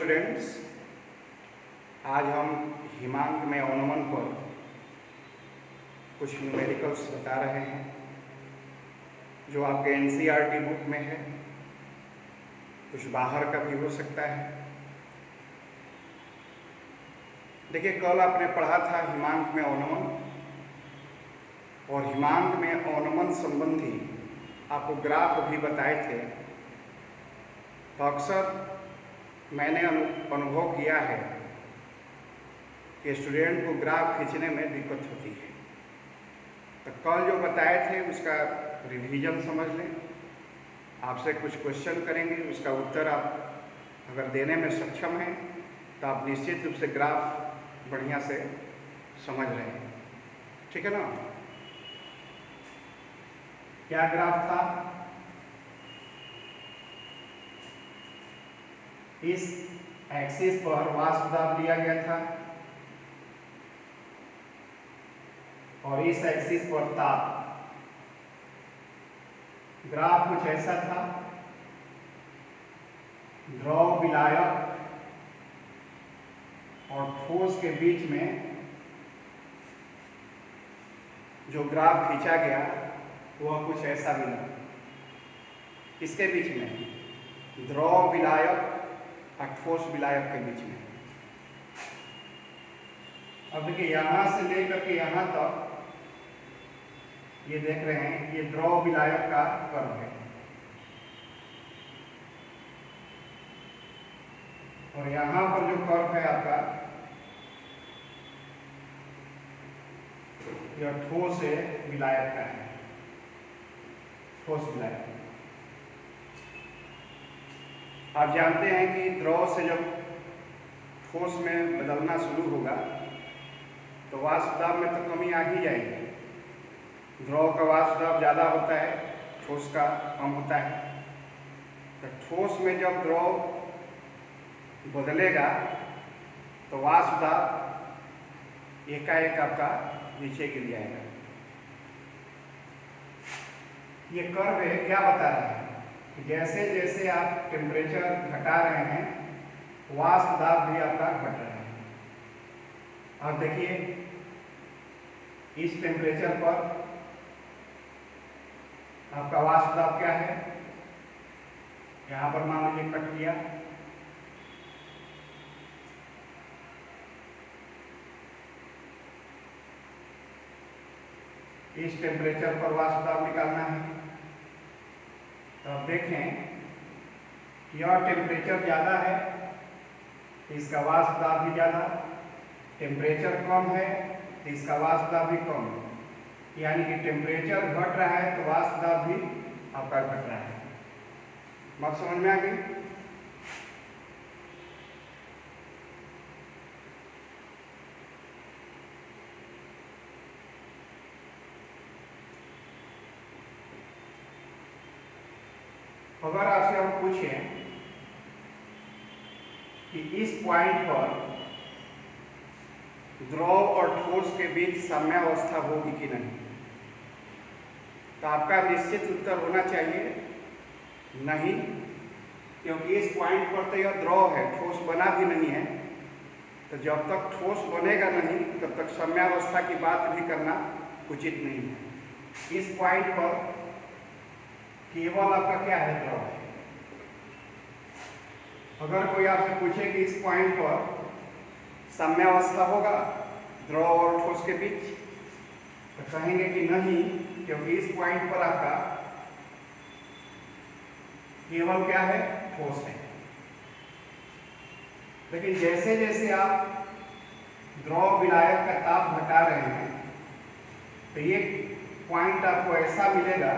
Students, आज हम हिमांक में अवनमन पर कुछ न्यूमेरिकल्स बता रहे हैं जो आपके एनसीईआरटी बुक में है, कुछ बाहर का भी हो सकता है। देखिए, कल आपने पढ़ा था हिमांक में अवनमन, और हिमांक में अवनमन संबंधी आपको ग्राफ भी बताए थे। तो अक्सर मैंने अनुभव किया है कि स्टूडेंट को ग्राफ खींचने में दिक्कत होती है। तो कल जो बताए थे उसका रिवीजन समझ लें। आपसे कुछ क्वेश्चन करेंगे, उसका उत्तर आप अगर देने में सक्षम हैं तो आप निश्चित रूप से ग्राफ बढ़िया से समझ रहे हैं। ठीक है ना? क्या ग्राफ था? इस एक्सिस पर वाष्प दाब दिया गया था और इस एक्सिस पर ताप। ग्राफ कुछ ऐसा था। द्रव, विलायक और ठोस के बीच में जो ग्राफ खींचा गया वह कुछ ऐसा मिला। किसके बीच में? द्रव, विलायक और ठोस विलायक के बीच में। अब देखिए, यहां से लेकर के यहां तक ये देख रहे हैं, ये द्रव विलायक का कर्व है और यहां पर जो कर्व है आपका, यह ठोस है विलायक का है, ठोस विलायक। आप जानते हैं कि द्रव से जब ठोस में बदलना शुरू होगा तो वाष्प दाब में तो कमी आ ही जाएगी। द्रव का वाष्प दाब ज़्यादा होता है, ठोस का कम होता है। तो ठोस में जब द्रव बदलेगा तो वाष्प दाब एकाएक आपका नीचे गिर जाएगा। ये कर्व है, क्या बता रहा है कि जैसे जैसे आप टेम्परेचर घटा रहे हैं वाष्प दाब भी आपका घट रहा है। अब देखिए, इस टेम्परेचर पर आपका वाष्प दाब क्या है? यहां पर मान लीजिए कट किया, इस टेम्परेचर पर वाष्प दाब निकालना है। तो अब देखें, यह टेम्परेचर ज़्यादा है, इसका वाष्प दाब भी ज़्यादा। टेम्परेचर कम है तो इसका वाष्प दाब भी कम है। यानी कि टेम्परेचर घट रहा है तो वाष्प दाब भी आपका घट रहा है। बात समझ में आ गई? अगर आपसे हम पूछें कि इस पॉइंट पर द्रव और ठोस के बीच साम्यावस्था होगी कि नहीं, तो आपका निश्चित उत्तर होना चाहिए नहीं, क्योंकि इस पॉइंट पर तो यह द्रव है, ठोस बना भी नहीं है। तो जब तक ठोस बनेगा नहीं तब तक साम्यावस्था की बात भी करना उचित नहीं है। इस पॉइंट पर केवल आपका क्या है? द्रव है। अगर कोई आपसे पूछे कि इस पॉइंट पर साम्यावस्था होगा द्रव और ठोस के बीच, तो कहेंगे कि नहीं, क्योंकि इस पॉइंट पर आपका केवल क्या है? ठोस है। लेकिन जैसे जैसे आप द्रव विलायक का ताप घटा रहे हैं तो ये पॉइंट आपको ऐसा मिलेगा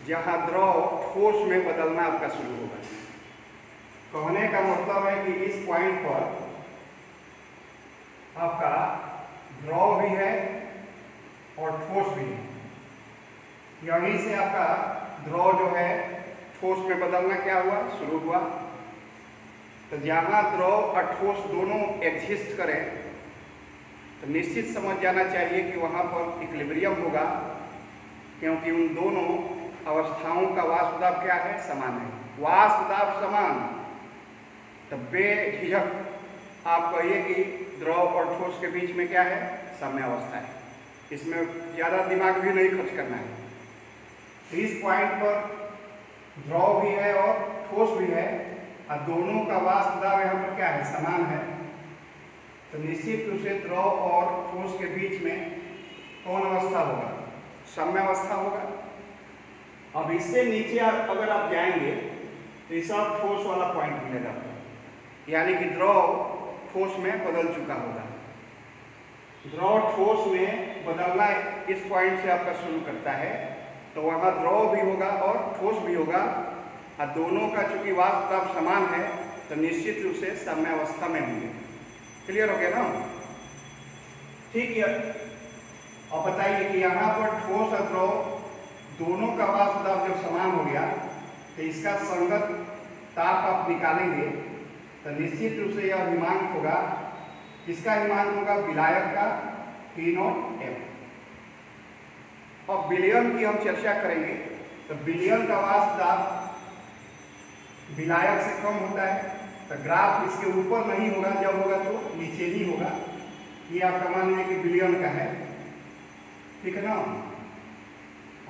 जहां द्रव ठोस में बदलना आपका शुरू होगा। कहने का मतलब है कि इस पॉइंट पर आपका द्रव भी है और ठोस भी है। यहीं से आपका द्रव जो है ठोस में बदलना क्या हुआ? शुरू हुआ। तो जहां द्रव और ठोस दोनों एग्जिस्ट करें तो निश्चित समझ जाना चाहिए कि वहां पर इक्विलिब्रियम होगा, क्योंकि उन दोनों अवस्थाओं का वाष्प दाब क्या है? समान है। वाष्प दाब समान तो बेझिझक आप कहिए कि द्रव और ठोस के बीच में क्या है, साम्यावस्था है। इसमें ज़्यादा दिमाग भी नहीं खर्च करना है। तो इस पॉइंट पर द्रव भी है और ठोस भी है और दोनों का वाष्प दाब यहाँ पर क्या है, समान है। तो निश्चित रूप से द्रव और ठोस के बीच में कौन अवस्था होगा, साम्यावस्था होगा। अब इससे नीचे अगर आप जाएंगे तो इस अब ठोस वाला पॉइंट मिलेगा, यानी कि द्रव ठोस में बदल चुका होगा। द्रव ठोस में बदलना इस पॉइंट से आपका शुरू करता है, तो वहाँ द्रव भी होगा और ठोस भी होगा और दोनों का चूंकि वाष्प दाब समान है तो निश्चित रूप से साम्यावस्था में होंगे। क्लियर हो गया ना? ठीक है। अब बताइए कि यहाँ पर ठोस और द्रव दोनों का वाष्प दाब जब समान हो गया तो इसका संगत ताप आप निकालेंगे तो निश्चित रूप से यह हिमांक होगा। किसका हिमांक होगा? विलायक का P0M। अब विलयन की हम चर्चा करेंगे तो विलयन का वाष्प दाब विलायक से कम होता है, तो ग्राफ इसके ऊपर नहीं होगा, जब होगा तो नीचे ही होगा। ये आपका मान लीजिए कि विलयन का है, ठीक है ना?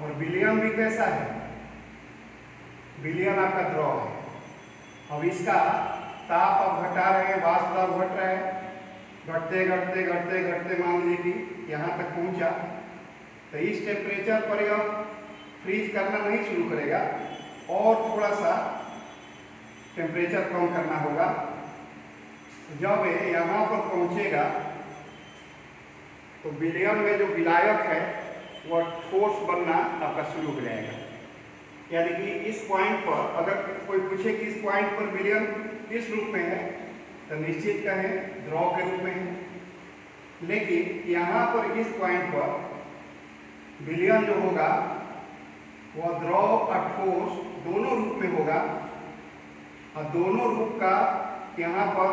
और विलयन भी कैसा है? विलयन आपका द्रव है। अब इसका ताप आप घटा रहे हैं, वाष्प दाब घट रहा है, घटते घटते घटते घटते मान लीजिए कि यहाँ तक पहुँचा, तो इस टेम्परेचर पर यह फ्रीज करना नहीं शुरू करेगा और थोड़ा सा टेम्परेचर कम करना होगा। जब यहाँ पर पहुँचेगा तो विलयन में जो विलायक है वह ठोस बनना आपका शुरू हो जाएगा। यानी कि इस पॉइंट पर अगर कोई पूछे कि इस पॉइंट पर विलयन किस रूप में है तो निश्चित कहें द्रव के रूप में है। लेकिन यहाँ पर इस पॉइंट पर विलयन जो होगा वह द्रव और ठोस दोनों रूप में होगा और दोनों रूप का यहाँ पर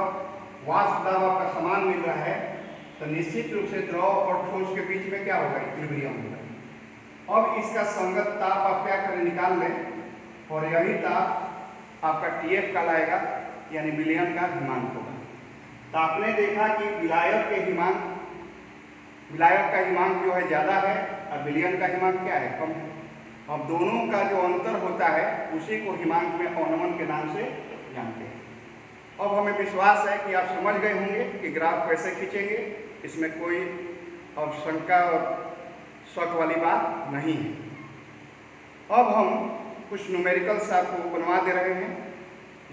वाष्प दाब आपका समान मिल रहा है, तो निश्चित रूप से द्रव और ठोस के बीच में क्या होगा? इक्विलिब्रियम होगा। अब इसका संगत ताप आप क्या करें? निकाल लें और यही ताप आपका TF कहलाएगा, यानी विलयन का हिमांक होगा। तो आपने देखा कि विलायक का हिमांक जो है ज़्यादा है और विलयन का हिमांक क्या है? कम है। अब दोनों का जो अंतर होता है उसी को हिमांक में अवनमन के नाम से जानते हैं। अब हमें विश्वास है कि आप समझ गए होंगे कि ग्राफ कैसे खींचेंगे, इसमें कोई अब शंका और शक वाली बात नहीं है। अब हम कुछ न्यूमेरिकल्स आपको बनवा दे रहे हैं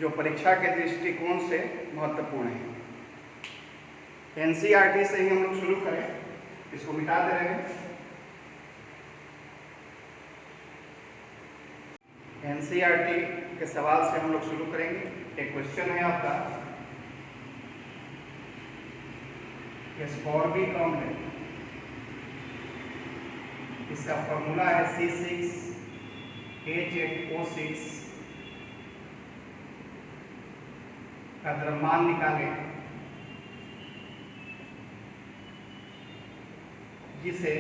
जो परीक्षा के दृष्टिकोण से महत्वपूर्ण है। NCERT से ही हम लोग शुरू करें, इसको मिटा दे रहे हैं। NCERT के सवाल से हम लोग शुरू करेंगे। एक क्वेश्चन है आपका, एस्कॉर्बिक अम्ल, इसका फॉर्मूला है C6H8O6 का द्रव्यमान निकालें जिसे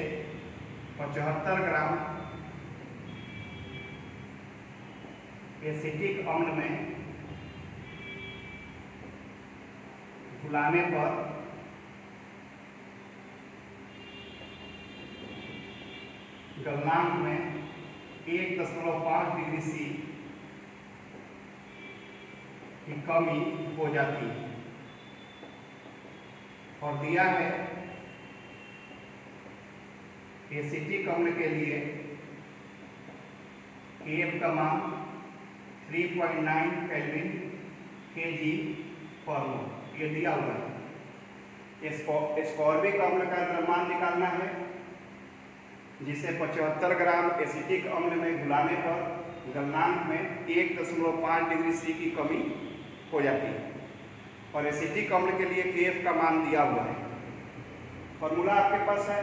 75 ग्राम एसिटिक अम्ल में घुलाने पर गलनांक में 1.5 डिग्री C की कमी हो जाती है। और दिया है एसिटिक अम्ल के लिए Kf का मान 3.9 केल्विन Kg/mol, ये दिया हुआ है। एस्कॉर्बिक अम्ल का द्रव्यमान निकालना है जिसे 75 ग्राम एसिटिक अम्ल में घुलाने पर गलनांक में 1.5 डिग्री C की कमी हो जाती है। और एसिटिक अम्ल के लिए Kf का मान दिया हुआ है। फॉर्मूला आपके पास है।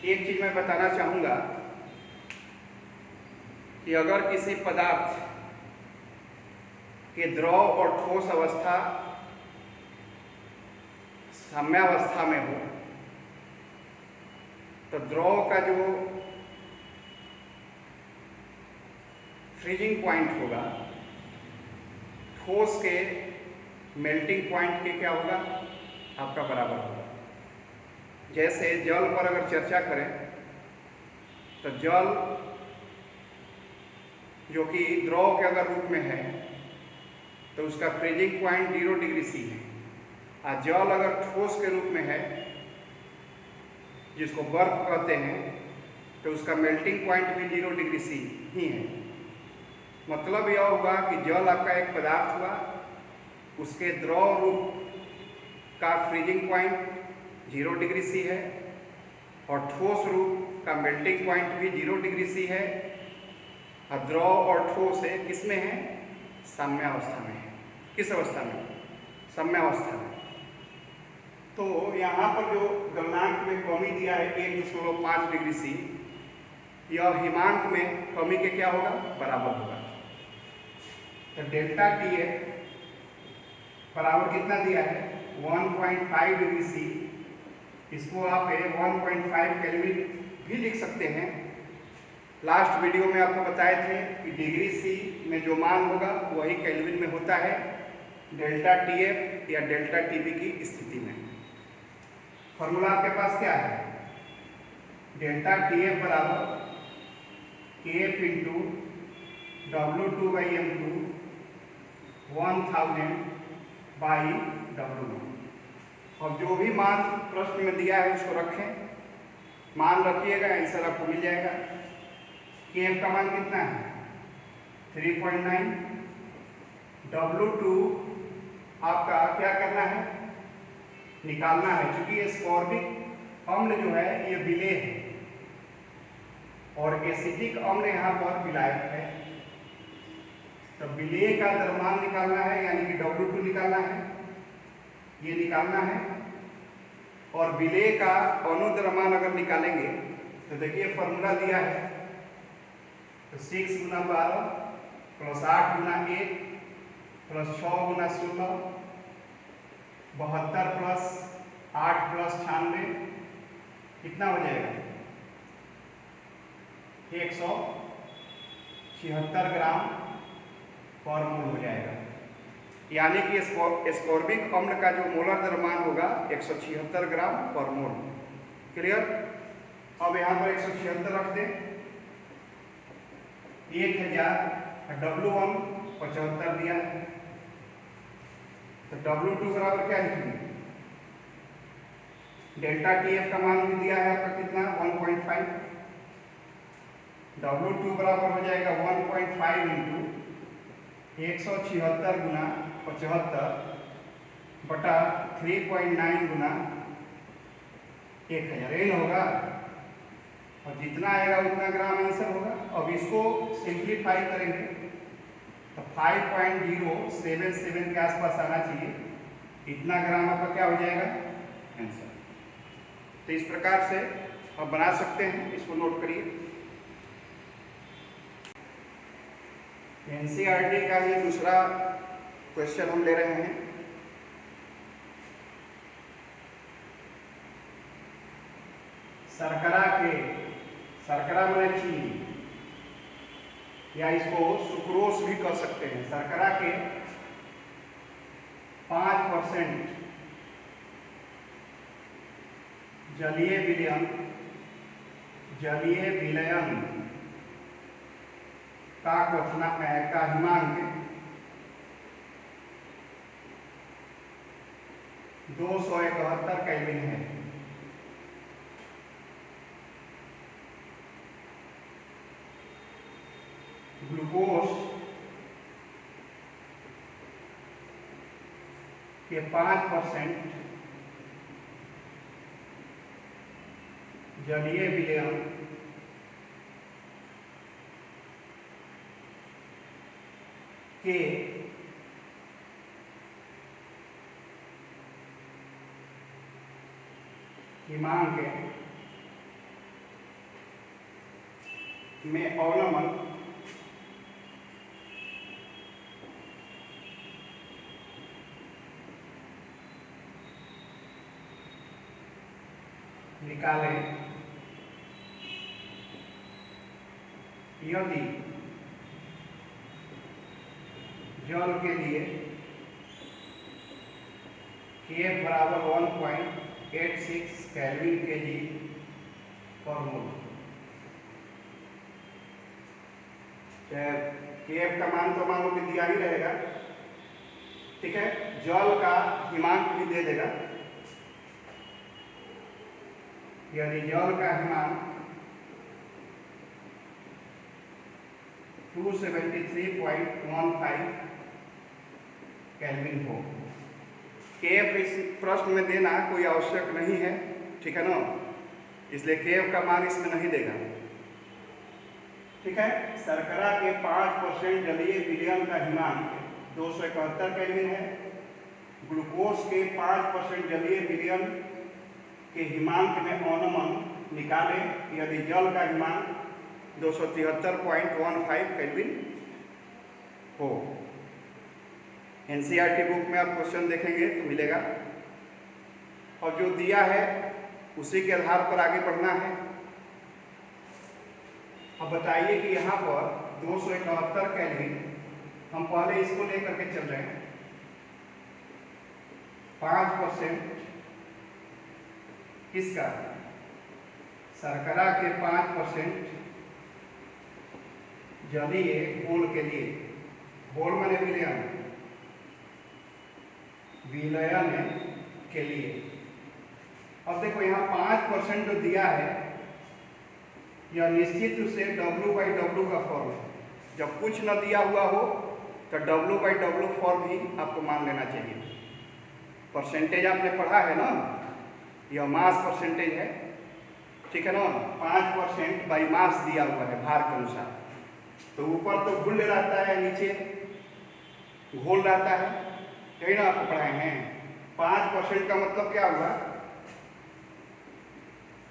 एक चीज मैं बताना चाहूंगा कि अगर किसी पदार्थ के द्रव और ठोस अवस्था साम्यावस्था में हो तो द्रव का जो फ्रीजिंग पॉइंट होगा ठोस के मेल्टिंग पॉइंट के क्या होगा, आपका बराबर होगा। जैसे जल पर अगर चर्चा करें तो जल जो कि द्रव के अगर रूप में है तो उसका फ्रीजिंग पॉइंट 0 डिग्री सी है, और जल अगर ठोस के रूप में है जिसको बर्फ कहते हैं तो उसका मेल्टिंग पॉइंट भी 0 डिग्री सी ही है। मतलब यह होगा कि जल आपका एक पदार्थ हुआ, उसके द्रव रूप का फ्रीजिंग पॉइंट 0 डिग्री सी है और ठोस रूप का मेल्टिंग पॉइंट भी 0 डिग्री सी है, और द्रव और ठोस है किस में है, साम्यावस्था में है। किस अवस्था में, साम्यावस्था में। तो यहाँ पर जो गलनांक में कमी दिया है 1.5 डिग्री सी, यह हिमांक में कमी के क्या होगा, बराबर होगा। तो डेल्टा टी ए बराबर कितना दिया है, 1.5 डिग्री सी। इसको आप 1.5 केल्विन भी लिख सकते हैं। लास्ट वीडियो में आपको बताए थे कि डिग्री सी में जो मान होगा वही केल्विन में होता है डेल्टा टी एफ या डेल्टा टी बी की स्थिति में। फॉर्मूला आपके पास क्या है, डेल्टा टी एफ बराबर के F into W2/M2 1000 by W1। और जो भी मान प्रश्न में दिया है उसको रखें, मान रखिएगा, आंसर आपको मिल जाएगा। के एफ का मान कितना है, 3.9। W2 आपका क्या करना है, निकालना है, क्योंकि एस्कॉर्बिक अम्ल जो है ये विलेय है और एसिटिक अम्ल यहाँ पर विलायक है। तो विलेय का द्रव्यमान निकालना है, यानी कि W2 निकालना है, ये निकालना है। और विलेय का अनुद्रव्यमान अगर निकालेंगे तो देखिए फॉर्मूला दिया है, तो 6 गुना 12 प्लस 8 गुना 1 प्लस 6 गुना 16 72 प्लस 8 प्लस 96 कितना हो जाएगा, 176 ग्राम पर मोल हो जाएगा। यानी कि एस्कॉर्बिक अम्ल का जो मोलर द्रव्यमान होगा 176 ग्राम पर मोल। क्लियर। अब यहाँ पर 176 रख दें, 1000 W1 75 दिया है, तो W2 बराबर क्या लिखेंगे, डेल्टा टी एफ का मान भी दिया है आपका कितना, 1.5। W2 बराबर हो जाएगा 1.5 इंटू 176 गुना 75 बटा 3.9 गुना 1000 एन होगा, और जितना आएगा उतना ग्राम आंसर होगा। अब इसको सिंप्लीफाई करेंगे तो 5.077 के आसपास आना चाहिए, इतना ग्राम आपका क्या हो जाएगा, आंसर। तो इस प्रकार से आप बना सकते हैं, इसको नोट करिए। एनसीईआरटी का ही दूसरा क्वेश्चन हम ले रहे हैं। शर्करा में चीनी, या इसको सुक्रोस भी कह सकते हैं। शर्करा के 5% जलीय विलयन का हिमांक 271 केल्विन है। ग्लूकोज के 5% जलीय विलयन के हिमांक में अवनमन निकालें यदि जल के लिए KF बराबर 1.86 केल्विन kg पर मोल। KF का मान तो मान लो कि दिया ही रहेगा, ठीक है। जल का हिमांक भी दे देगा, यदि जल का हिमांक 273.15 केल्विन हो। KF इस प्रश्न में देना कोई आवश्यक नहीं है, ठीक है ना, इसलिए KF का मान इसमें नहीं देगा, ठीक है। शर्करा के 5% जलीय विलयन का हिमांक 271 केल्विन है। ग्लूकोज के 5% जलीय विलयन के हिमांक में अवनमन निकाले यदि जल का हिमांक 273.15 केल्विन हो। NCERT बुक में आप क्वेश्चन देखेंगे तो मिलेगा, और जो दिया है उसी के आधार पर आगे बढ़ना है। अब बताइए कि यहाँ पर 271 केल्विन, हम पहले इसको लेकर के चल रहे हैं। 5% किसका? शर्करा के 5% जलीय घोल के लिए, घोल माने विलयन, विलयन के लिए। अब देखो यहाँ 5% जो दिया है यह निश्चित रूप से W/W का फॉर्म है। जब कुछ न दिया हुआ हो तो W/W फॉर्म ही आपको मान लेना चाहिए। परसेंटेज आपने पढ़ा है ना, यह मास परसेंटेज है, ठीक है ना। 5% बाई मास दिया हुआ है भार के अनुसार, तो ऊपर तो घुल रहता है, नीचे घोल रहता है, यही ना आपको पढ़ाए हैं। 5% का मतलब क्या हुआ?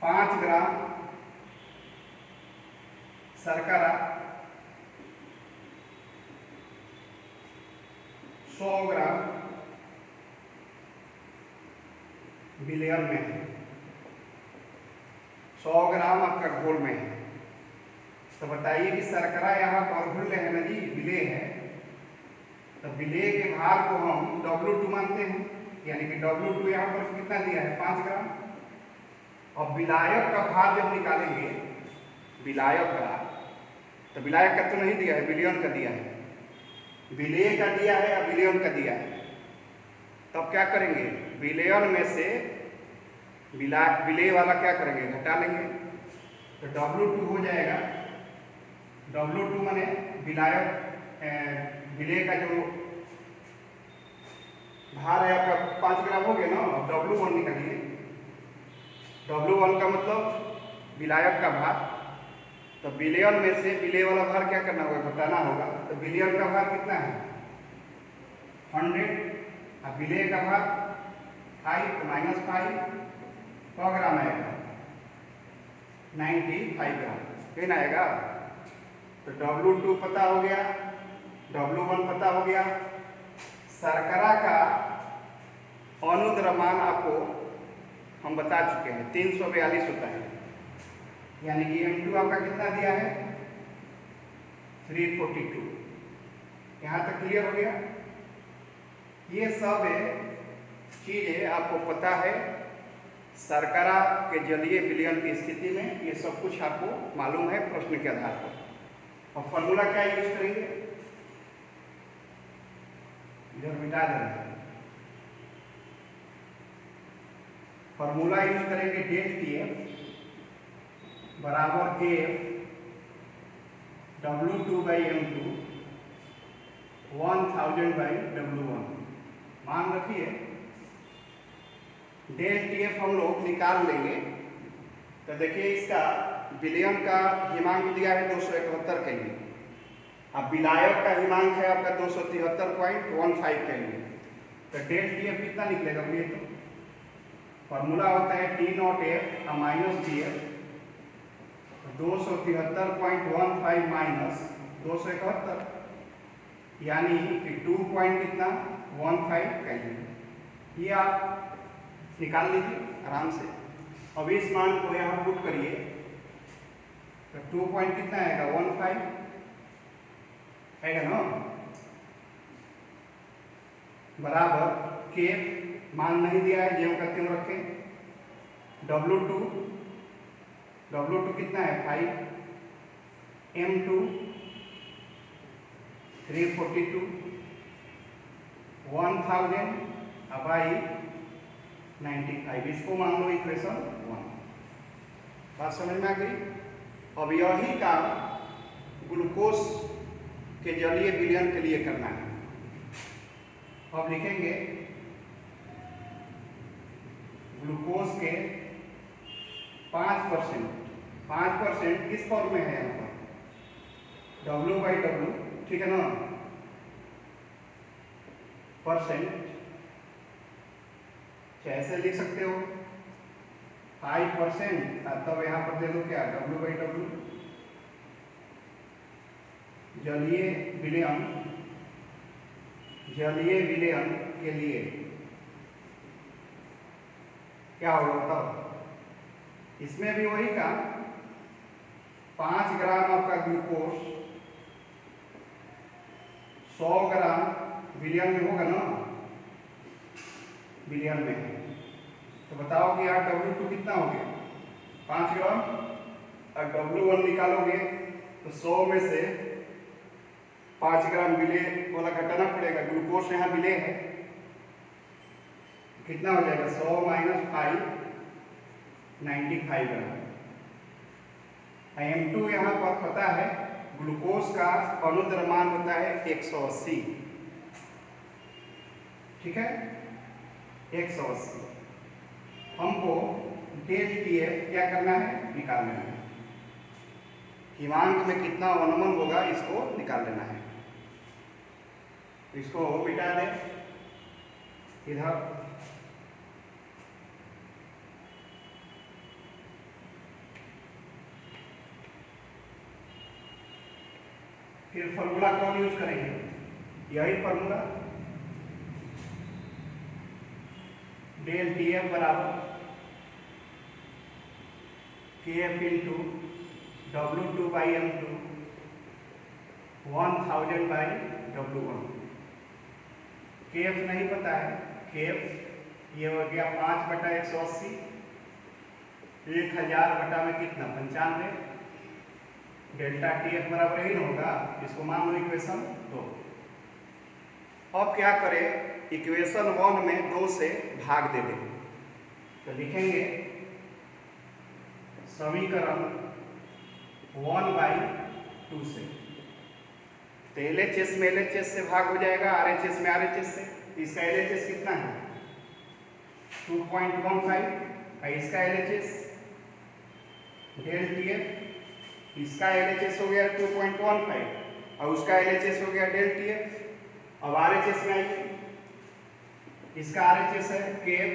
5 ग्राम शर्करा 100 ग्राम विलयन में है, 100 ग्राम आपका घोल में है। तो बताइए कि शर्करा यहाँ पर घुल है ना जी, विलेय है, तो विलेय के भार को हम W2 मानते हैं, यानी कि W2 यहाँ पर कितना दिया है? 5 ग्राम। और विलायक का भार जब निकालेंगे, विलायक का, तो विलायक का तो नहीं दिया है, विलयन का दिया है। विलेय का दिया है या विलयन का दिया है, तब क्या करेंगे? विलयन में से विलेय वाला क्या करेंगे? घटा लेंगे, तो W2 हो जाएगा। W2 माने विलायक, विलेय का जो भार है आपका 5 ग्राम हो गया ना। W1 निकालिए, W1 का मतलब विलायक का भार, तो विलयन में से विलेय वाला भार क्या करना होगा? घटाना होगा। तो विलयन का भार कितना है? 100, और विलेय का भार 5, तो -5 100 ग्राम आएगा, 95 ग्राम, फिर आएगा। तो W2 पता हो गया, W1 पता हो गया। शर्करा का अनुद्रव्यमान आपको हम बता चुके हैं 342 होता है, यानी कि M2 आपका कितना दिया है? 342। यहाँ तक क्लियर हो गया? ये सब चीजें आपको पता है शर्करा के जलीय विलयन की स्थिति में, ये सब कुछ आपको मालूम है प्रश्न के आधार पर। और फॉर्मूला क्या यूज करेंगे? इधर मिटा देना, फॉर्मूला यूज करेंगे डेल TF बराबर KF W2/M2 1000/W1। मान रखिए डेल TF हम लोग निकाल लेंगे, तो देखिए इसका विलयन का हिमांक दिया है 271 केल्विन, अब विलायक का हिमांक है आपका 273.15 केल्विन, तो डेल TF कितना निकलेगा? बोलिए तो फॉर्मूला होता है T0F माइनस TF, 273.15 माइनस 271, यानी कि 2 पॉइंट कितना? 15 केल्विन। ये आप निकाल लीजिए आराम से। अब इस मान को यहाँ पुट करिए, तो 2 पॉइंट कितना आएगा? 15 आएगा ना। बराबर के, मान नहीं दिया है, ज्यों का त्यों रखें। W2 कितना है 5, M2 342, 1000 बाई 95, इसको मान लो इक्वेशन 1। बात समझ में आ गई। अब यही काम ग्लूकोज के जलीय विलयन के लिए करना है। अब लिखेंगे ग्लूकोज के 5% किस फॉर्म में है यहाँ पर, W/W, ठीक है ना, परसेंट, ऐसे लिख सकते हो 5%, तब यहाँ पर दे दो क्या W/W, जलीय विलयन के लिए क्या होगा बताओ। इसमें भी वही का 5 ग्राम आपका ग्लूकोज 100 ग्राम विलयन में होगा ना, विलयन में। तो बताओ कि यार W2 कितना हो गया 5 ग्राम, और W1 निकालोगे तो 100 में से 5 ग्राम विलय वाला घटाना पड़ेगा। ग्लूकोज यहाँ विलय है, कितना हो जाएगा 100 - 5, 95 ग्राम। M2 यहाँ पर पता है, ग्लूकोज का अणु द्रव्यमान होता है 180, ठीक है, 180। हमको ΔTF क्या करना है, निकाल लेना है। हिमांक में कितना अवनमन होगा इसको निकाल लेना है। इसको मिटा दे इधर, फिर फॉर्मूला कौन यूज करेंगे, यही फॉर्मूला ΔTF बराबर KF into W2/M2 1000/W1। KF नहीं पता है, KF ये हो गया 5/180, 1000 बटा में कितना 95, ΔTF बराबर ही ना होगा, इसको मान लो इक्वेशन 2। अब क्या करें, इक्वेशन 1 में 2 से भाग दे दें, तो लिखेंगे समीकरण 1/2 से, तो LHS में LHS से भाग हो जाएगा, RHS में RHS से। इसका LHS कितना है 2.15, और इसका LHS ΔTF, इसका LHS हो गया 2.15 और उसका LHS हो गया ΔTF। अब RHS में आइए, इसका RHS है KF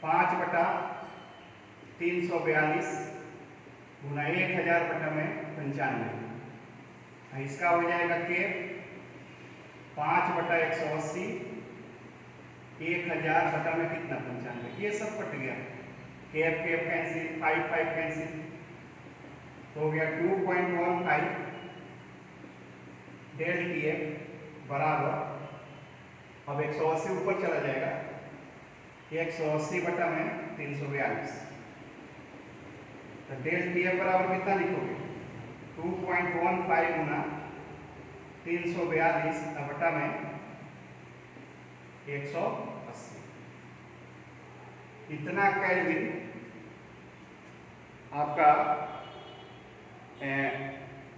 5/342 गुना 1000 बटा में 95, इसका हो जाएगा KF 5/180, 1000 बटा में कितना 95, ये सब कट गया, KF कैंसिल, 5 कैंसिल, तो हो गया 2.15 ΔTF बराबर, अब 180 ऊपर चला जाएगा, 180 बटा में 342, तो ΔTF बराबर कितना लिखोगे 2.15 गुना 342 बटा में 180, इतना केल्विन आपका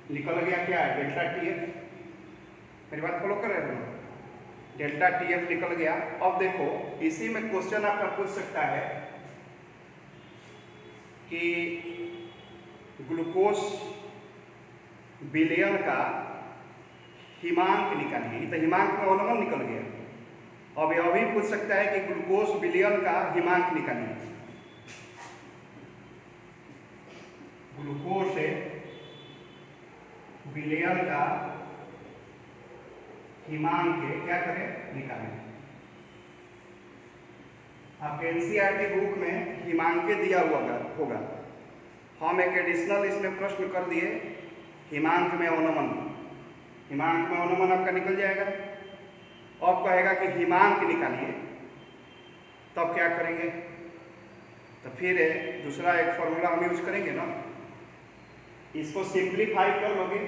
निकल गया। क्या है ΔTF, मेरी बात फॉलो कर रहे हो, ΔTF निकल गया। अब देखो इसी में क्वेश्चन आपका पूछ सकता है कि ग्लूकोज विलयन का हिमांक निकालिए, तो हिमांक में अवनमन निकल गया। अब यह भी पूछ सकता है कि ग्लूकोज विलयन का हिमांक निकालिए, ग्लूकोज से विलयन का हिमांक क्या करें, निकालें। आपके NCERT बुक में हिमांक दिया हुआ होगा, हम एक एडिशनल इसमें प्रश्न कर दिए हिमांक में अवनमन। हिमांक में अवनमन आपका निकल जाएगा, और कहेगा कि हिमांक निकालिए, तब क्या करेंगे? तो फिर दूसरा एक फॉर्मूला हम यूज करेंगे ना, इसको सिंप्लीफाई कर लोगे।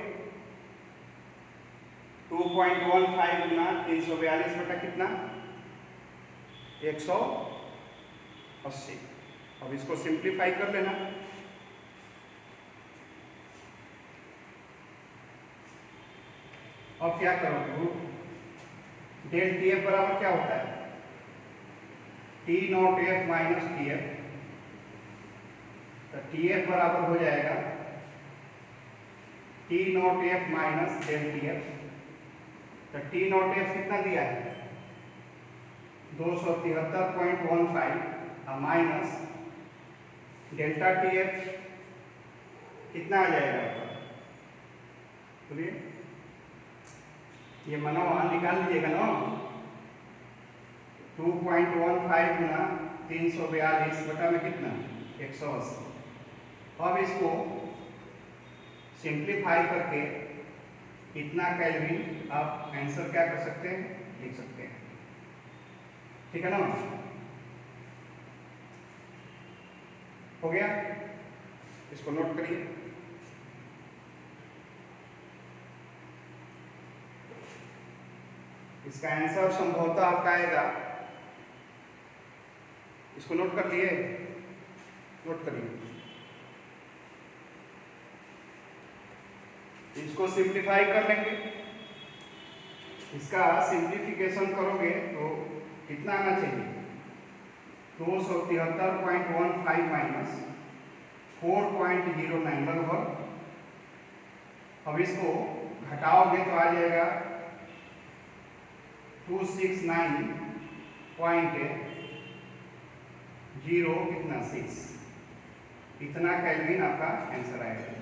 2.15 गुना 342 बटा कितना? 180। अब इसको सिंप्लीफाई कर लेना। अब क्या करोगे? डेल टी एफ बराबर क्या होता है? T naught F minus T F. तो टी एफ बराबर हो जाएगा T naught F minus del T F. तो टी नॉट एफ कितना दिया है? 273.15 माइनस डेल्टा टी एफ कितना आ जाएगा? बोलिए, ये मनवा निकाल लीजिएगा ना। 2.15 गुना 342 बटा में कितना? 180। अब इसको सिंप्लीफाई करके इतना केल्विन आप आंसर क्या कर सकते हैं? लिख सकते हैं। ठीक है ना? हो गया? इसको नोट करिए। इसका आंसर संभवतः आपका आएगा, इसको नोट कर लिए? नोट करिए। इसको सिंप्लीफाई कर लेंगे। इसका सिंप्लीफिकेशन करोगे तो कितना आना चाहिए? 273.15 माइनस 4.09 लगभग। अब इसको घटाओगे तो आ जाएगा 269.06 इतना केल्विन आपका आंसर आएगा।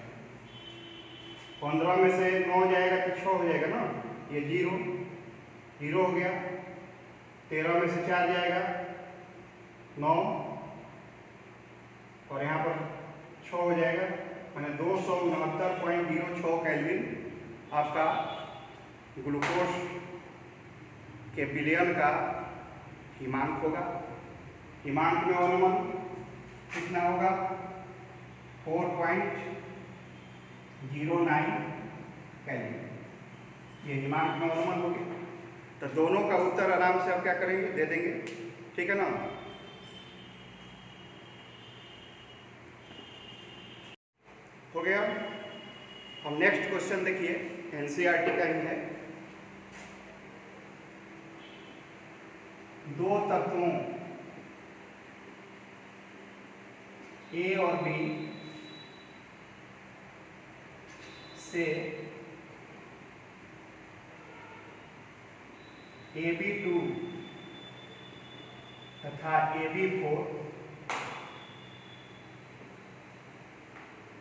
15 में से 9 जाएगा तो 6 हो जाएगा ना, ये 0 हो गया। 13 में से 4 जाएगा 9 और यहाँ पर 6 हो जाएगा, मैंने 269.06 केल्विन आपका ग्लूकोज के विलयन का हिमांक होगा। हिमांक में अनुमान कितना होगा? 4.09 केल्विन। ये हिमांक में अनुमान हो गया। तो दोनों का उत्तर आराम से आप क्या करेंगे? दे देंगे। ठीक है ना? हो गया। अब नेक्स्ट क्वेश्चन देखिए, एनसीईआरटी का ही है। दो तत्वों ए और बी से AB2 तथा AB4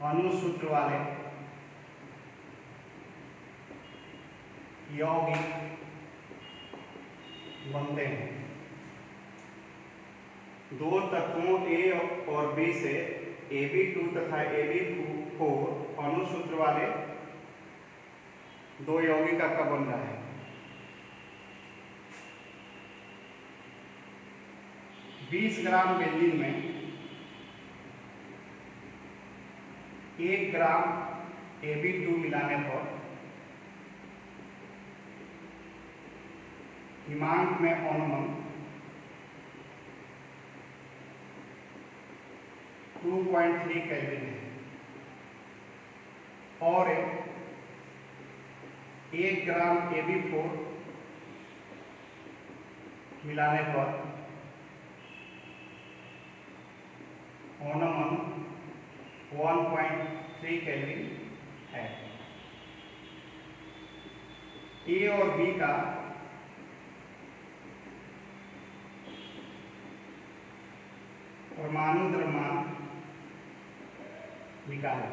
अणुसूत्र वाले यौगिक बनते हैं। दो तत्वों ए और बी से AB2 तथा AB4 अणुसूत्र वाले दो यौगिक आपका बन रहा है। 20 ग्राम बेंजीन में 1 ग्राम AB2 मिलाने पर हिमांक में अनुमन 2.3 केल्विन है और 1 ग्राम AB4 मिलाने पर अनुमन 1.3 केल्विन है। ए और बी का परमाणु द्रव्यमान निकालें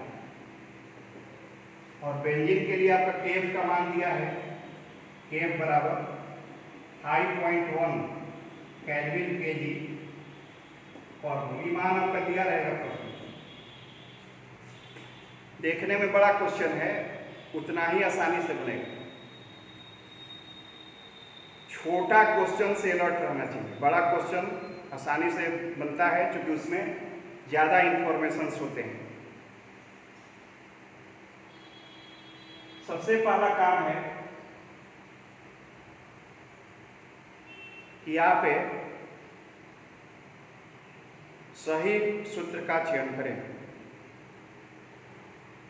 और बेंजीन के लिए आपका केफ का मान दिया है। केफ बराबर 5.1 केल्विन केजी और मान आपका दिया रहेगा प्रश्न। देखने में बड़ा क्वेश्चन है, उतना ही आसानी से बनेगा। छोटा क्वेश्चन से अलर्ट रहना चाहिए। बड़ा क्वेश्चन आसानी से बनता है क्योंकि उसमें ज़्यादा इंफॉर्मेशंस होते हैं। सबसे पहला काम है कि आप सही सूत्र का चयन करें।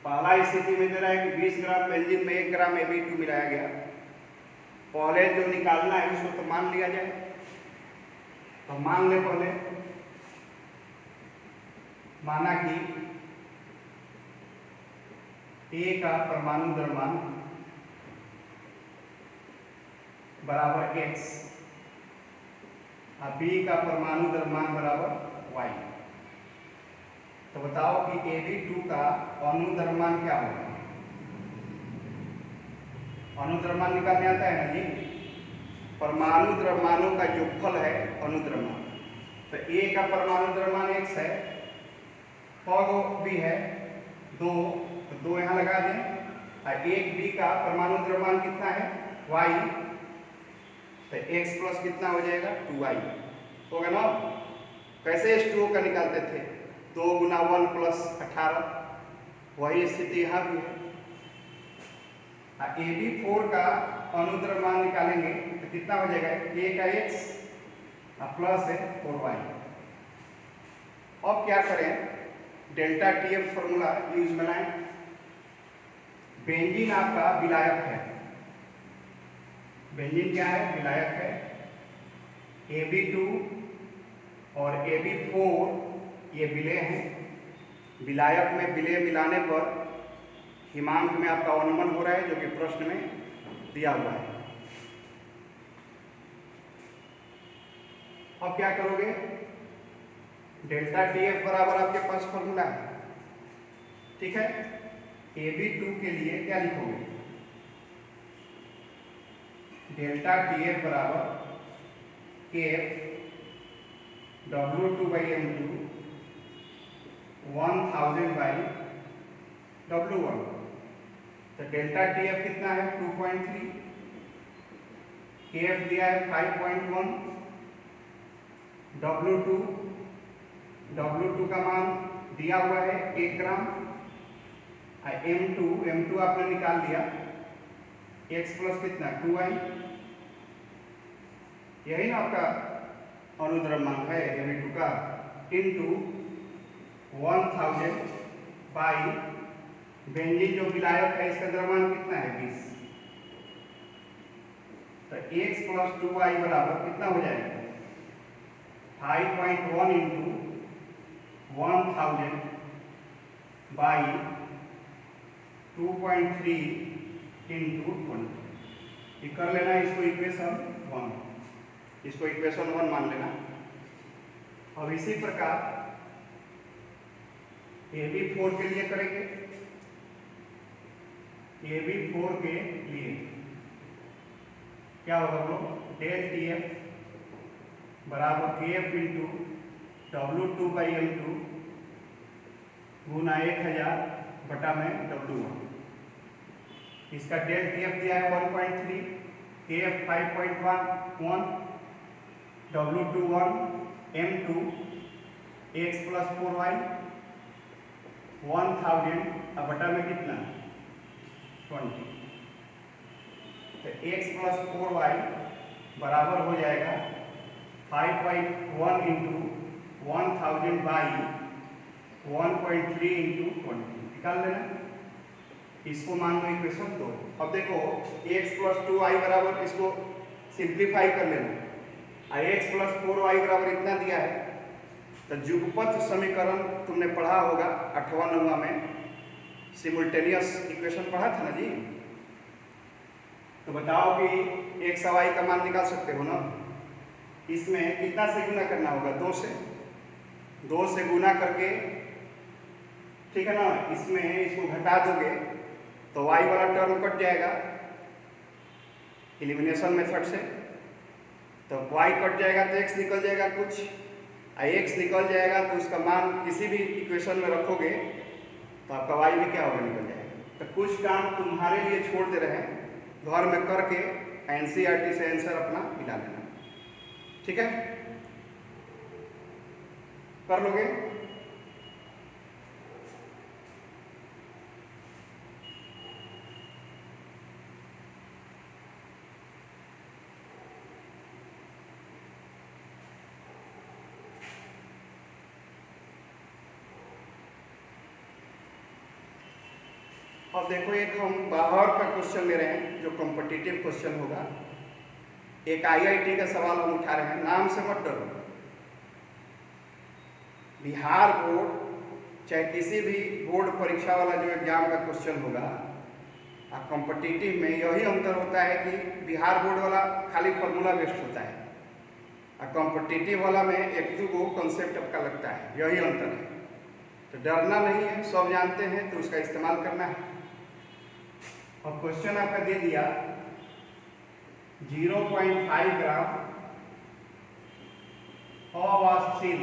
पहला स्थिति में दे रहा है कि 20 ग्राम बेंजीन में 1 ग्राम Ab2 मिलाया गया। पहले जो निकालना है उसको तो मान लिया जाए, तो मान ले पहले माना कि A का परमाणु द्रव्यमान बराबर x और B का परमाणु द्रव्यमान बराबर y। तो बताओ कि Ab2 का अणु द्रव्यमान क्या होगा। अणु द्रव्यमान निकालने आता है ना जी। परमाणु द्रव्यमानों का योगफल है अणु द्रव्यमान। तो A का परमाणु द्रव्यमान x है, पग भी है 2, तो 2 यहाँ लगा दें। और 1 B का परमाणु द्रव्यमान कितना है y, तो x प्लस कितना हो जाएगा 2y होगा ना। कैसे H2O का निकालते थे, 2 गुना 1 प्लस 18, वही स्थिति यहाँ भी है। Ab4 का अणु द्रव्यमान निकालेंगे तो कितना हो जाएगा, A का x प्लस है 4y। अब क्या करें, डेल्टा TF फॉर्मूला यूज बनाएं। बेंजीन आपका विलायक है, बेंजीन क्या है, विलायक है। Ab2 और Ab4 ये विलेय हैं। विलायक में विलेय मिलाने पर हिमांक में आपका अवनमन हो रहा है, जो कि प्रश्न में दिया हुआ है। अब क्या करोगे, डेल्टा TF बराबर आपके पास फॉर्मूला है, ठीक है। Ab2 के लिए क्या लिखोगे, डेल्टा TF बराबर Kf W2/m2 1000/W1। तो डेल्टा TF कितना है 2.3, Kf दिया है 5.1, W2 का मान दिया हुआ है 1 ग्राम। M2 आपने निकाल लिया, x प्लस कितना 2y। यही ना आपका अणु द्रव्यमान है Ab2 का, इंटू 1000 बाई बेंजीन जो विलायक है इसका द्रव्यमान कितना है 20। तो x प्लस 2y बराबर कितना हो जाएगा 5.1 इंटू 1000 बाई 2.3 इंटू 20। ये कर लेना, इसको इक्वेशन 1, इसको इक्वेशन 1 मान लेना। अब इसी प्रकार Ab4 के लिए करेंगे। Ab4 के लिए क्या होगा बोलो, डेल TF बराबर Kf इंटू W2/m2 गुना 1000 बटा में W1। इसका डेल TF दिया है 1.3, Kf 5.1, W2 1, M2 x plus 4y 1000 अब बटा में कितना 20। तो x प्लस 4y बराबर हो जाएगा 5.1 इंटू 1000 बाई 1.3 इंटू 20। निकाल लेना, इसको मान लो इक्वेशन 2। अब देखो x प्लस 2y बराबर, इसको सिंप्लीफाई कर लेना। x प्लस 4y बराबर इतना दिया है। तो युगपथ समीकरण तुमने पढ़ा होगा 8वां 9वां में, सिमुल्टेनियस इक्वेशन पढ़ा था ना जी। तो बताओ कि x और y का मान निकाल सकते हो ना। इसमें कितना से गुना करना होगा, 2 से गुना करके, ठीक है ना। इसमें इसको घटा दोगे तो y वाला टर्म कट जाएगा एलिमिनेशन मेथड से। तो y कट जाएगा तो x निकल जाएगा कुछ, x निकल जाएगा तो उसका मान किसी भी इक्वेशन में रखोगे तो आपका y भी क्या होगा, निकल जाएगा। तो कुछ काम तुम्हारे लिए छोड़ दे रहे हैं, घर में करके एनसीईआरटी से आंसर अपना मिला लेना। ठीक है, कर लोगे? अब देखो, एक हम बाहर का क्वेश्चन ले रहे हैं जो कॉम्पिटिटिव क्वेश्चन होगा। एक आईआईटी का सवाल हम उठा रहे हैं, नाम से मत डरो। बिहार बोर्ड चाहे किसी भी बोर्ड परीक्षा वाला जो एग्जाम का क्वेश्चन होगा, और कॉम्पिटिटिव में यही अंतर होता है कि बिहार बोर्ड वाला खाली फॉर्मूला बेस्ड होता है और कॉम्पिटिटिव वाला में एक दो कंसेप्ट आपका लगता है, यही अंतर है। तो डरना नहीं है, सब जानते हैं तो उसका इस्तेमाल करना है। और क्वेश्चन आपका दे दिया 0.5 ग्राम अवाष्पशील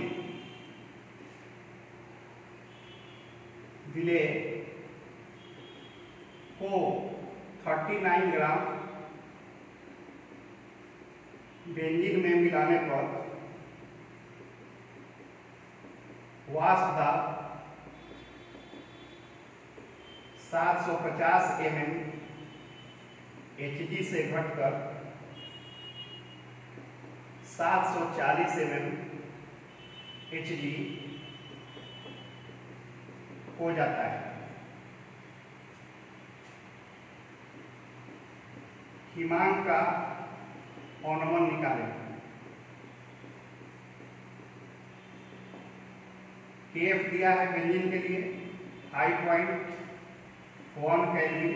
विलेय को 39 ग्राम बेंजीन में मिलाने पर वाष्प दाब 750 mm Hg से घटकर 740 mm Hg हो जाता है। हिमांक का अनुमान निकालें। केएफ दिया है बेंजीन के लिए 5.1 केल्विन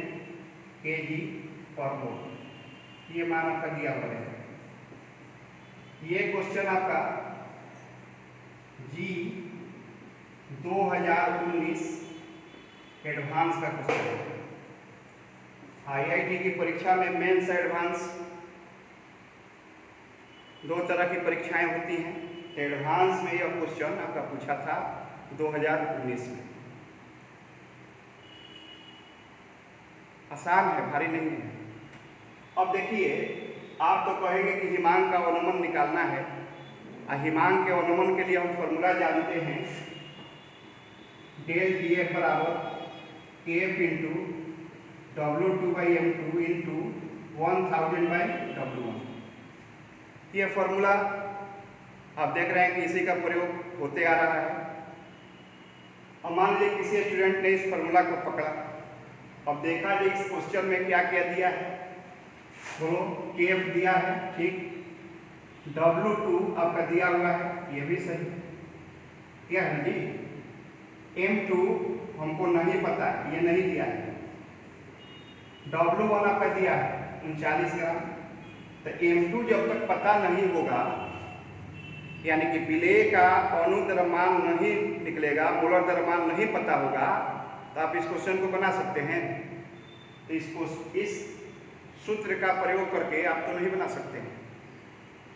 केजी पर मोल, ये मान आपका दिया हुआ है। ये क्वेश्चन आपका जी 2019 एडवांस का क्वेश्चन है। आईआईटी की परीक्षा में मेंस एडवांस दो तरह की परीक्षाएं होती हैं। एडवांस में यह क्वेश्चन आपका पूछा था 2019 में। आसान है, भारी नहीं है। अब देखिए, आप तो कहेंगे कि हिमांक का अनुमान निकालना है, और हिमांक के अनुमान के लिए हम फॉर्मूला जानते हैं, डेल डी एफ बराबर KF into W2/M2 into 1000/W1। ये फॉर्मूला आप देख रहे हैं कि इसी का प्रयोग होते आ रहा है। अब मान लीजिए किसी स्टूडेंट ने इस फॉर्मूला को पकड़ा, अब देखा जी इस क्वेश्चन में क्या क्या दिया है, बोलो। KF दिया है, ठीक। W2 आपका दिया हुआ है, ये भी सही। क्या है जी? M2 हमको नहीं पता है, ये नहीं दिया है। W1 आपका दिया है 39 ग्राम। तो M2 जब तक पता नहीं होगा, यानी कि विलेय का अणु द्रव्यमान नहीं निकलेगा, मोलर द्रव्यमान नहीं पता होगा, तो आप इस क्वेश्चन को बना सकते हैं। तो इस सूत्र का प्रयोग करके आप तो नहीं बना सकते हैं।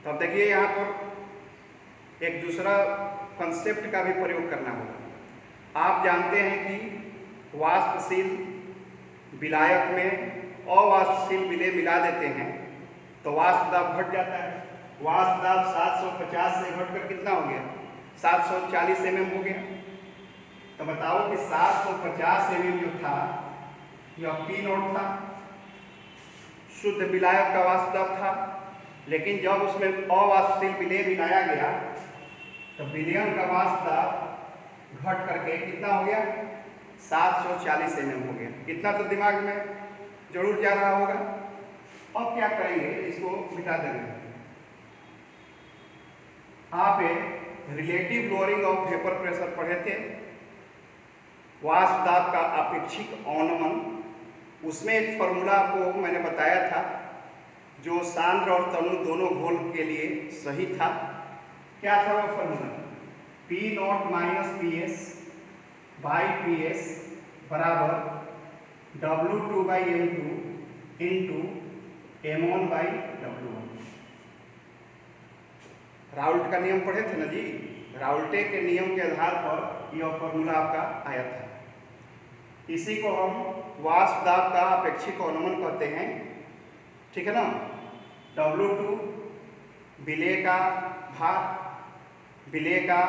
तो अब देखिए, यहाँ पर एक दूसरा कंसेप्ट का भी प्रयोग करना होगा। आप जानते हैं कि वाष्पशील विलायक में अवाष्पशील विलेय मिला देते हैं तो वाष्प दाब घट जाता है। वाष्प दाब 750 से घटकर कितना हो गया? 740 mm हो गया। तो बताओ कि 750 mm जो था यह P0 था, शुद्ध विलायक का वाष्प दाब था। लेकिन जब उसमें अवाष्पशील विलेय मिलाया गया तो विलयन का वाष्प दाब घट करके कितना हो गया? 740 mm हो गया। इतना तो दिमाग में जरूर जा रहा होगा। अब क्या करेंगे, इसको मिटा देंगे। आप relative lowering of vapour pressure पढ़े थे, वाष्प दाब का अपेक्षिक अवनमन, उसमें एक फॉर्मूला आपको मैंने बताया था जो सांद्र और तनु दोनों घोल के लिए सही था। क्या था वो formula? P0 minus PS by PS बराबर W2/M2 इंटू M1/W1। राउल्ट का नियम पढ़े थे ना जी? राउल्टे के नियम के आधार पर यह फॉर्मूला आपका आया था। इसी को हम वाष्प दाब का अपेक्षिक अनुमान कहते हैं, ठीक है ना। W2 विलेय का भार, विलेय का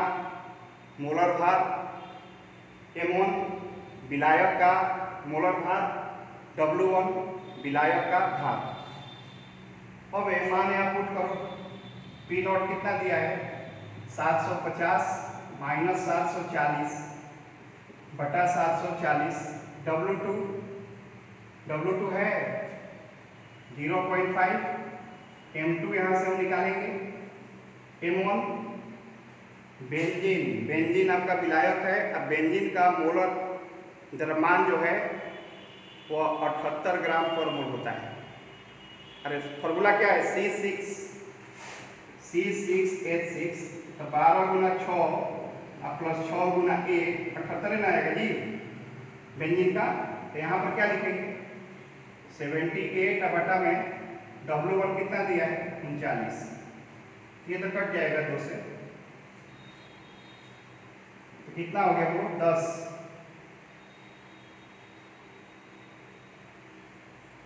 मोलर भार, M1 विलायक का मोलर भार, W1 विलायक का भार। अब मान यहाँ पुट करो, P नॉट कितना दिया है 750 माइनस 740 बटा 740, W2 है 0.5, M2 यहाँ से हम निकालेंगे, M1 बेंजीन आपका विलायक है। अब बेंजीन का मोलर द्रव्यमान जो है वो 78 ग्राम पर मोल होता है। अरे फॉर्मूला क्या है, C6H6, तो 12 गुना 6 प्लस 6 गुना 1 78 ना आएगा जी बेंजीन का। तो यहाँ पर क्या लिखेंगे 78 बटा में W1 कितना दिया है 39, ये तो कट जाएगा 2 से, तो कितना हो गया वो 10,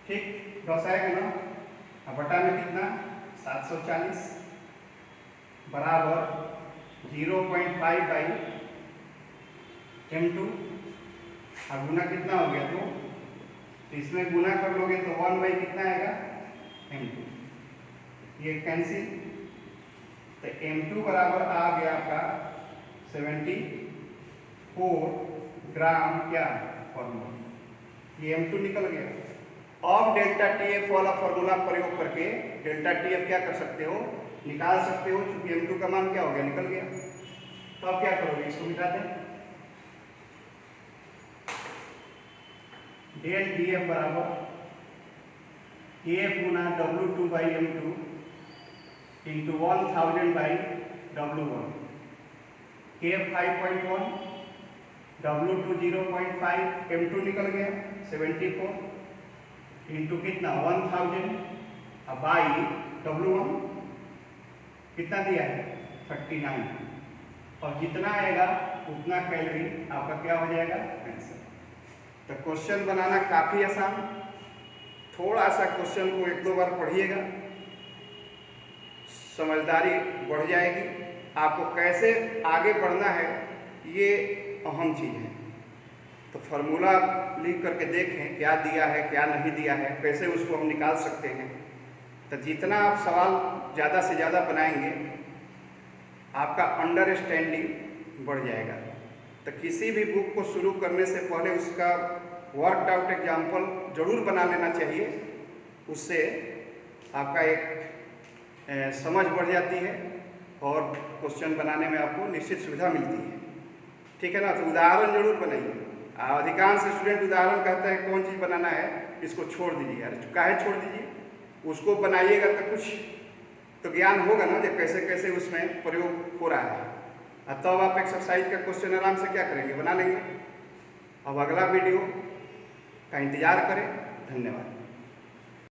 ठीक 10 आएगा ना। अब बटा में कितना 740 बराबर 0.5 बाई M2, अब गुना कितना हो गया 2, तो इसमें गुना कर लोगे तो 1 बाई कितना आएगा M2, ये कैंसिल, तो M2 बराबर आ गया आपका 74 ग्राम क्या पर मोल, ये M2 निकल गया। अब डेल्टा TF वाला फॉर्मूला प्रयोग करके डेल्टा TF क्या कर सकते हो, निकाल सकते हो, क्योंकि M2 का मान क्या हो गया निकल गया। तो अब क्या करोगे, इसको मिटा दें, डेल TF बराबर KF Guna W2 by M2 into 1000 by W1, KF 5.1, W2 0.5, M2 निकल गया 74 इंटू कितना 1000 बाई W1 कितना दिया है 39, और जितना आएगा उतना कैलोरी आपका क्या हो जाएगा आंसर। तो क्वेश्चन बनाना काफ़ी आसान, थोड़ा सा क्वेश्चन को 1-2 बार पढ़िएगा, समझदारी बढ़ जाएगी। आपको कैसे आगे बढ़ना है ये अहम चीज़ है। तो फार्मूला लिख करके देखें क्या दिया है क्या नहीं दिया है, कैसे उसको हम निकाल सकते हैं। तो जितना आप सवाल ज़्यादा से ज़्यादा बनाएंगे आपका अंडरस्टैंडिंग बढ़ जाएगा। तो किसी भी बुक को शुरू करने से पहले उसका वर्कड आउट एग्जाम्पल जरूर बना लेना चाहिए, उससे आपका एक समझ बढ़ जाती है और क्वेश्चन बनाने में आपको निश्चित सुविधा मिलती है, ठीक है ना। तो उदाहरण जरूर बनाइए। अधिकांश स्टूडेंट उदाहरण कहते हैं कौन चीज़ बनाना है इसको छोड़ दीजिए, अरे काहे छोड़ दीजिए, उसको बनाइएगा तो कुछ तो ज्ञान होगा ना, जो कैसे कैसे उसमें प्रयोग हो रहा है। तब आप एक्सरसाइज का क्वेश्चन आराम से क्या करेंगे बना लेंगे। अब अगला वीडियो का इंतजार करें। धन्यवाद।